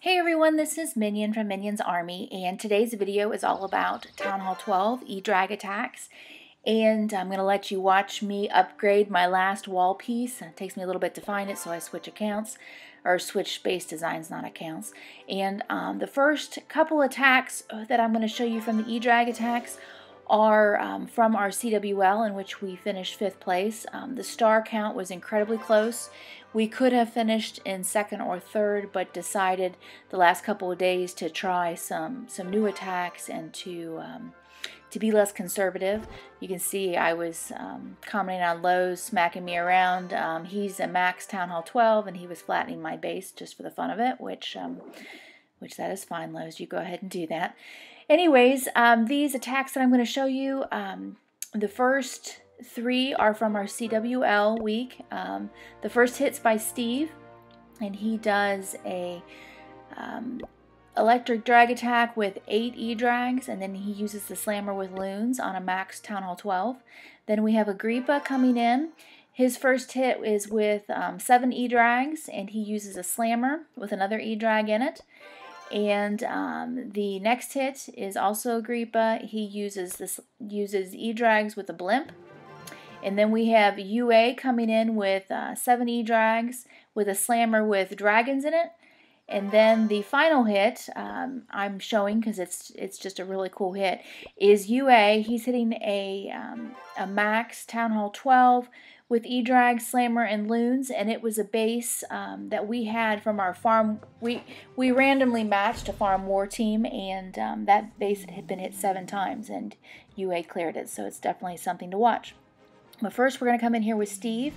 Hey everyone, this is Minion from Minion's Army, and today's video is all about Town Hall 12 E-Drag attacks. And I'm going to let you watch me upgrade my last wall piece. It takes me a little bit to find it, so I switch accounts, or switch space designs, not accounts. And the first couple attacks that I'm going to show you from the E-Drag attacks are from our CWL, in which we finished 5th place. The star count was incredibly close. We could have finished in 2nd or 3rd, but decided the last couple of days to try some new attacks and to be less conservative. You can see I was commenting on Lowe's smacking me around. He's a max Town Hall 12, and he was flattening my base just for the fun of it, which that is fine, Lowe's. You go ahead and do that. Anyways, these attacks that I'm going to show you, the first 3 are from our CWL week. The first hit's by Steve, and he does a electric drag attack with 8 E-drags, and then he uses the slammer with loons on a max Town Hall 12. Then we have Agrippa coming in. His first hit is with 7 E-drags, and he uses a slammer with another E-drag in it. And the next hit is also Agrippa. He uses E-drags with a blimp. And then we have UA coming in with 7 E-drags with a slammer with dragons in it. And then the final hit I'm showing, because it's just a really cool hit, is UA. He's hitting a max Town Hall 12 with E-drag, slammer, and loons, and it was a base that we had from our farm. We randomly matched a farm war team, and that base had been hit 7 times, and UA cleared it, so it's definitely something to watch. But first we're going to come in here with Steve,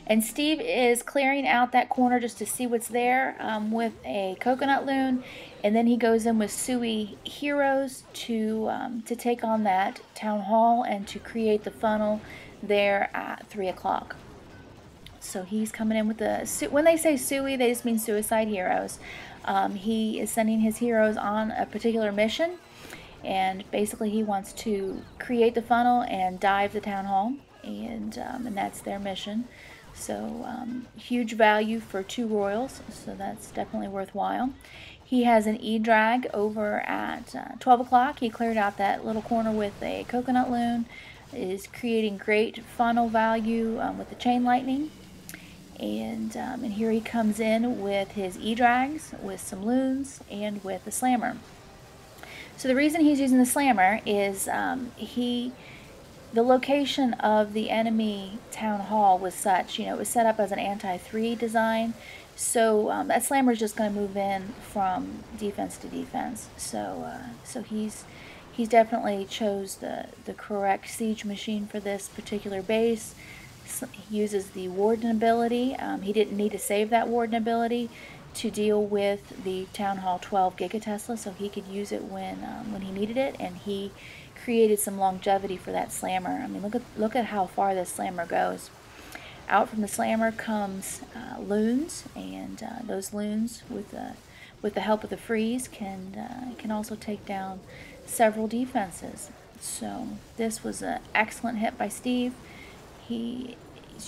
and Steve is clearing out that corner just to see what's there with a coconut loon, and then he goes in with Sui heroes to take on that town hall and to create the funnel there at 3 o'clock. So he's coming in with the, when they say Sui, they just mean suicide heroes. He is sending his heroes on a particular mission, and basically he wants to create the funnel and dive the town hall. And that's their mission. So huge value for 2 royals, so that's definitely worthwhile. He has an E-drag over at 12 o'clock. He cleared out that little corner with a coconut loon, is creating great funnel value with the chain lightning. And here he comes in with his E-drags, with some loons, and with the slammer. So the reason he's using the slammer is the location of the enemy town hall was such, it was set up as an anti-3 design, so that slammer is just going to move in from defense to defense. So he's definitely chose the correct siege machine for this particular base. He uses the Warden ability. He didn't need to save that Warden ability to deal with the Town Hall 12 Gigatesla, so he could use it when he needed it, and he created some longevity for that slammer. I mean, look at how far this slammer goes. Out from the slammer comes loons, and those loons, with the help of the freeze, can also take down several defenses. So this was an excellent hit by Steve. He's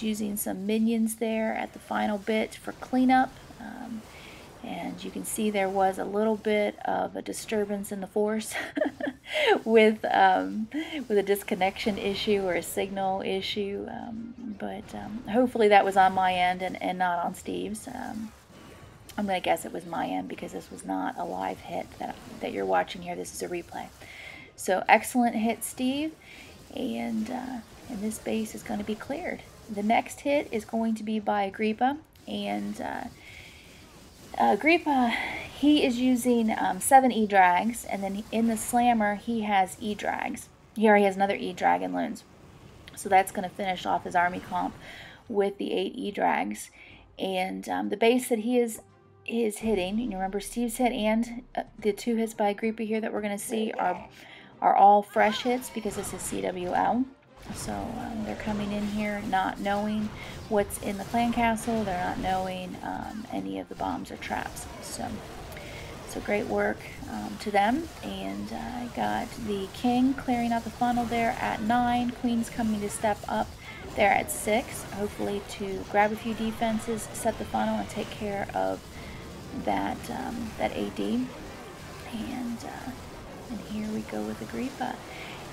using some minions there at the final bit for cleanup. And you can see there was a little bit of a disturbance in the force with a disconnection issue or a signal issue, but hopefully that was on my end and not on Steve's. I'm going to guess it was my end, because this was not a live hit that you're watching here. This is a replay. So excellent hit, Steve, and this base is going to be cleared. The next hit is going to be by Agrippa, and Agrippa, he is using 7 E-drags, and then in the slammer he has E-drags. Here he has another E-drag and loons. So that's going to finish off his army comp with the 8 E-drags. And the base that he is hitting, you remember Steve's hit and the 2 hits by Agrippa here that we're going to see are all fresh hits, because this is CWL. So they're coming in here not knowing what's in the clan castle. They're not knowing any of the bombs or traps. So great work to them. And I got the king clearing out the funnel there at 9. Queen's coming to step up there at 6, hopefully to grab a few defenses, set the funnel, and take care of that AD. And here we go with Agrippa.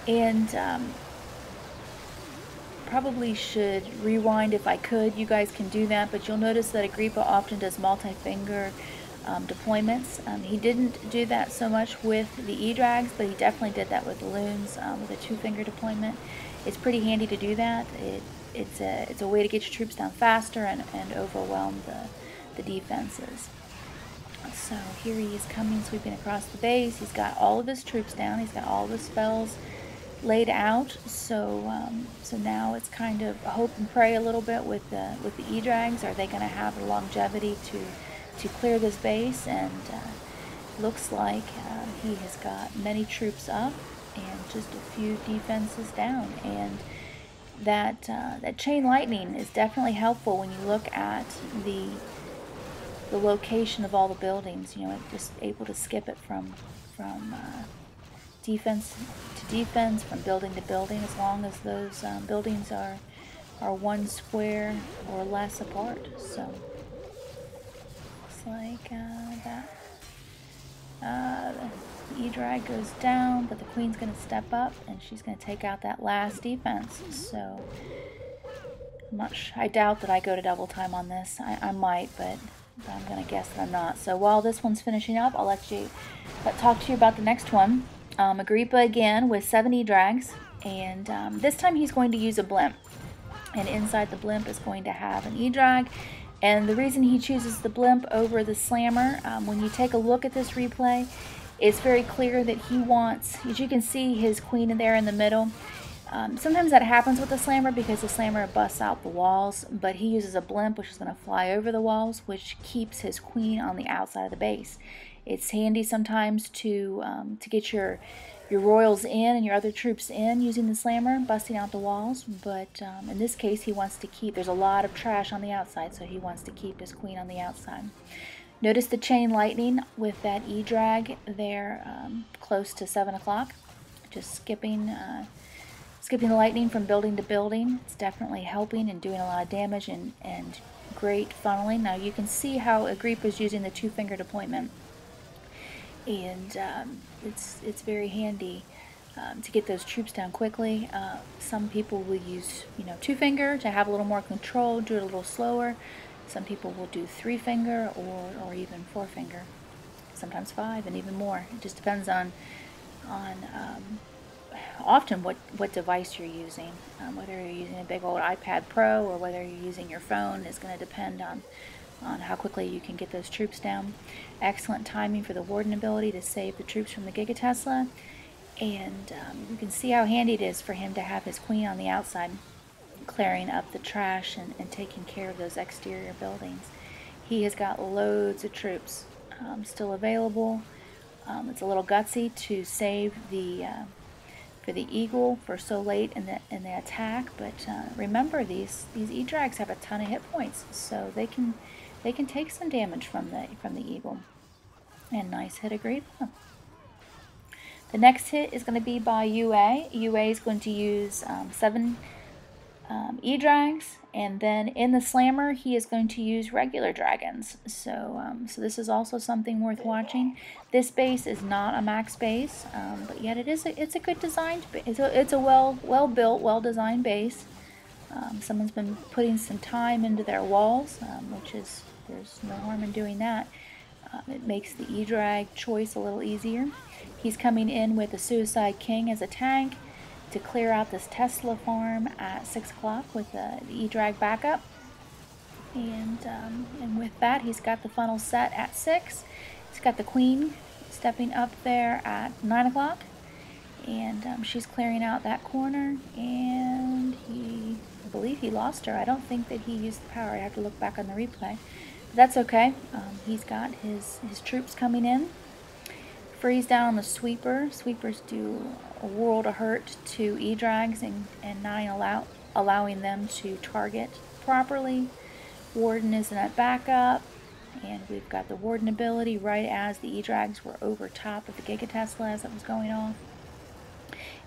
And probably should rewind if I could. You guys can do that, but you'll notice that Agrippa often does multi-finger deployments. He didn't do that so much with the E-Drags, but he definitely did that with the Loons with a 2-finger deployment. It's pretty handy to do that. It's a way to get your troops down faster and overwhelm the defenses. So here he is coming, sweeping across the base. He's got all of his troops down. He's got all of his spells laid out. So so now it's kind of hope and pray a little bit with the E-Drags. Are they going to have the longevity to clear this base? And looks like he has got many troops up and just a few defenses down. And that chain lightning is definitely helpful when you look at the location of all the buildings. You know, just able to skip it from defense to defense, from building to building, as long as those buildings are 1 square or less apart. So looks like the E-Drag goes down, but the Queen's going to step up and she's going to take out that last defense. So I doubt that I go to double time on this. I might, but I'm going to guess that I'm not. So while this one's finishing up, I'll talk to you about the next one. Agrippa again with 7 E-Drags, and this time he's going to use a blimp. And inside the blimp is going to have an E-Drag. And the reason he chooses the blimp over the slammer, when you take a look at this replay, it's very clear that he wants, as you can see, his Queen in there in the middle. Sometimes that happens with the slammer because the slammer busts out the walls, but he uses a blimp which is going to fly over the walls, which keeps his Queen on the outside of the base. It's handy sometimes to get your royals in and your other troops in using the slammer, busting out the walls, but in this case he wants to keep, there's a lot of trash on the outside, so he wants to keep his Queen on the outside. Notice the chain lightning with that E-Drag there close to 7 o'clock, just skipping the lightning from building to building. It's definitely helping and doing a lot of damage and great funneling. Now you can see how Agrippa is using the 2-finger deployment, and it's very handy to get those troops down quickly. Some people will use 2-finger to have a little more control, do it a little slower. Some people will do 3-finger or even 4-finger, sometimes 5 and even more. It just depends on often what device you're using. Whether you're using a big old iPad Pro or whether you're using your phone is going to depend on how quickly you can get those troops down. Excellent timing for the Warden ability to save the troops from the Gigatesla, and you can see how handy it is for him to have his Queen on the outside, clearing up the trash and taking care of those exterior buildings. He has got loads of troops still available. It's a little gutsy to save for the Eagle for so late in the attack, but remember these E-Drags have a ton of hit points, so they can take some damage from the Eagle. And nice hit, Agrippa. The next hit is going to be by UA. UA is going to use 7 E-Drags, and then in the slammer he is going to use regular dragons. So so this is also something worth watching. This base is not a max base, but yet it's a good designed base. It's a well built, well designed base. Someone's been putting some time into their walls, which is, there's no harm in doing that. It makes the E-Drag choice a little easier. He's coming in with the Suicide King as a tank to clear out this Tesla farm at 6 o'clock with the E-Drag backup. And with that, he's got the funnel set at 6. He's got the Queen stepping up there at 9 o'clock. And she's clearing out that corner. And I believe he lost her. I don't think that he used the power. I have to look back on the replay. But that's okay. He's got his troops coming in. Freeze down on the sweeper. Sweepers do a world of hurt to E-Drags and 9 allowing them to target properly. Warden is in that backup, and we've got the Warden ability right as the E-Drags were over top of the Gigatesla as that was going off.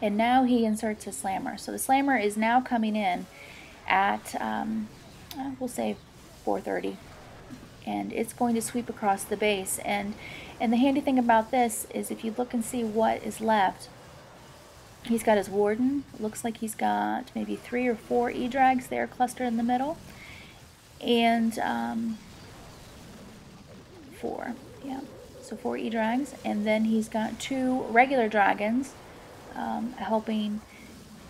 And now he inserts his slammer. So the slammer is now coming in at we'll say 4:30. and it's going to sweep across the base. And the handy thing about this is if you look and see what is left, he's got his warden. It looks like he's got maybe 3 or 4 E-drags there clustered in the middle, and 4, yeah, so 4 E-drags, and then he's got 2 regular dragons helping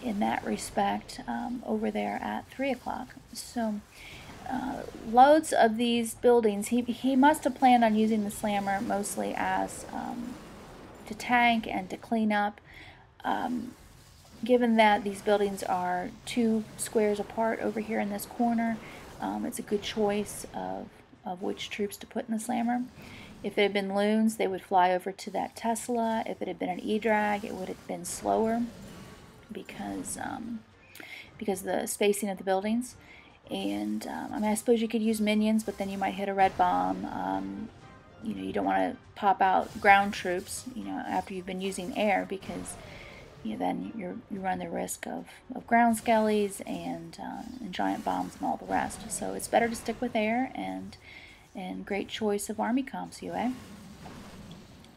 in that respect over there at 3 o'clock. So loads of these buildings. He must have planned on using the slammer mostly as to tank and to clean up. Given that these buildings are 2 squares apart over here in this corner, it's a good choice of which troops to put in the slammer. If it had been loons, they would fly over to that Tesla. If it had been an E-drag, it would have been slower because the spacing of the buildings. And I mean, I suppose you could use minions, but then you might hit a red bomb. You know, you don't want to pop out ground troops, you know, after you've been using air, because you know, then you run the risk of ground skellies and giant bombs and all the rest. So it's better to stick with air, and great choice of army comps, UA.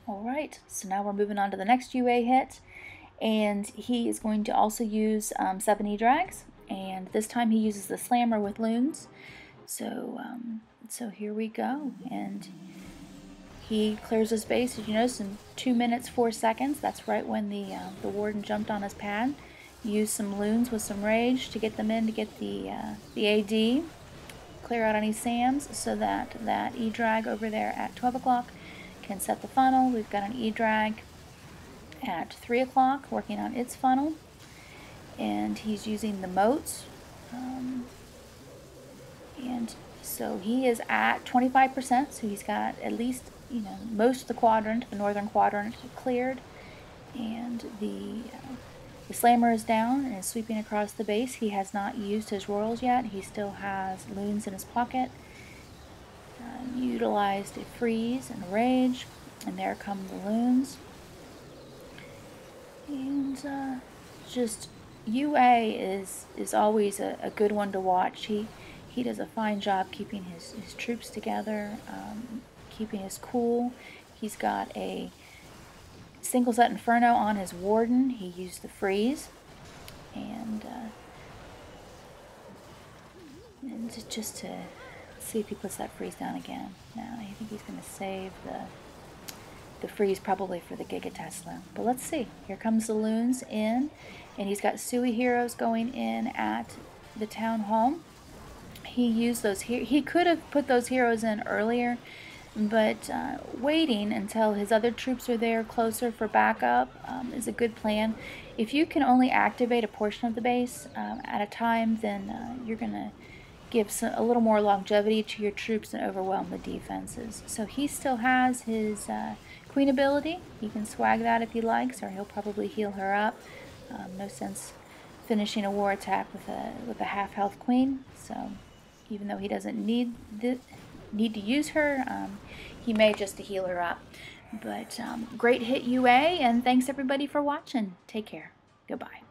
Alright, so now we're moving on to the next UA hit, and he is going to also use 7 E-drags, and this time he uses the slammer with loons. So so here we go, and he clears his base, as you notice, in 2 minutes 4 seconds. That's right when the warden jumped on his pad. Used some loons with some rage to get them in to get the AD. Clear out any SAMs so that that E-drag over there at 12 o'clock can set the funnel. We've got an E-drag at 3 o'clock working on its funnel, and he's using the moats. And so he is at 25%, so he's got at least, you know, most of the quadrant, the northern quadrant, cleared, and the slammer is down and is sweeping across the base. He has not used his royals yet. He still has loons in his pocket. Utilized a freeze and a rage, and there come the loons. And just UA is always a good one to watch. He does a fine job keeping his troops together, keeping his cool. He's got a single set Inferno on his warden. He used the freeze, and just to see if he puts that freeze down again. Now I think he's going to save the freeze probably for the Giga Tesla. But let's see. Here comes the loons in, and he's got Sui heroes going in at the town hall. He used those here. He could have put those heroes in earlier, but waiting until his other troops are there closer for backup is a good plan. If you can only activate a portion of the base at a time, then you're going to give a little more longevity to your troops and overwhelm the defenses. So he still has his Queen ability. He can swag that if he likes, or he'll probably heal her up. No sense finishing a war attack with a half health Queen. So even though he doesn't need to use her, he may just to heal her up. But great hit UA, and thanks everybody for watching. Take care. Goodbye.